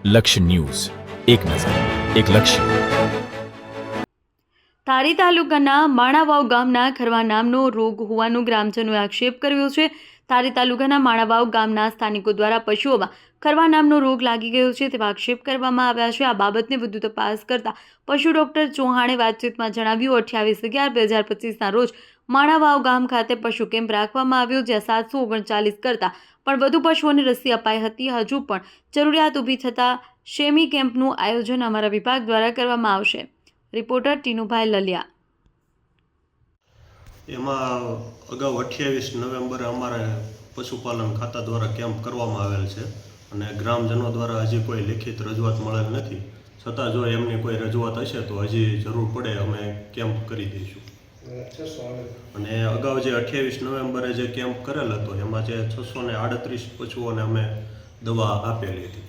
લક્ષ્ય ન્યૂઝ, એક નજર, એક લક્ષ્ય. ધારી તાલુકાના માણાવાવ ગામના ખરવા નામનો રોગ હોવાનો ગ્રામજનોએ આક્ષેપ કર્યો છે. ધારી તાલુકાના માણાવાવ ગામના સ્થાનિકો દ્વારા પશુઓમાં ખરવા નામનો રોગ લાગી ગયો છે તેવા આક્ષેપ કરવામાં આવ્યા છે. આ બાબતને વધુ તપાસ કરતા પશુ ડોક્ટર ચૌહાણે વાતચીતમાં જણાવ્યું 28/11/2025ના રોજ માણાવાવ ગામ ખાતે પશુ કેમ્પ રાખવામાં આવ્યો, જ્યાં 739 કરતાં પણ વધુ પશુઓને રસી અપાઈ હતી. હજુ પણ જરૂરિયાત ઊભી થતાં શેમી કેમ્પનું આયોજન અમારા વિભાગ દ્વારા કરવામાં આવશે. રિપોર્ટર ટીનુભાઈ લલિયા. એમાં અગાઉ 28 નવેમ્બરે અમારે પશુપાલન ખાતા દ્વારા કેમ્પ કરવામાં આવેલ છે અને ગ્રામજનો દ્વારા હજી કોઈ લિખિત રજૂઆત મળેલ નથી. છતાં જો એમની કોઈ રજૂઆત હશે તો હજી જરૂર પડે અમે કેમ્પ કરી દઈશું. અને અગાઉ જે 28 નવેમ્બરે જે કેમ્પ કરેલ હતો એમાં જે 638 પશુઓને અમે દવા આપેલી હતી.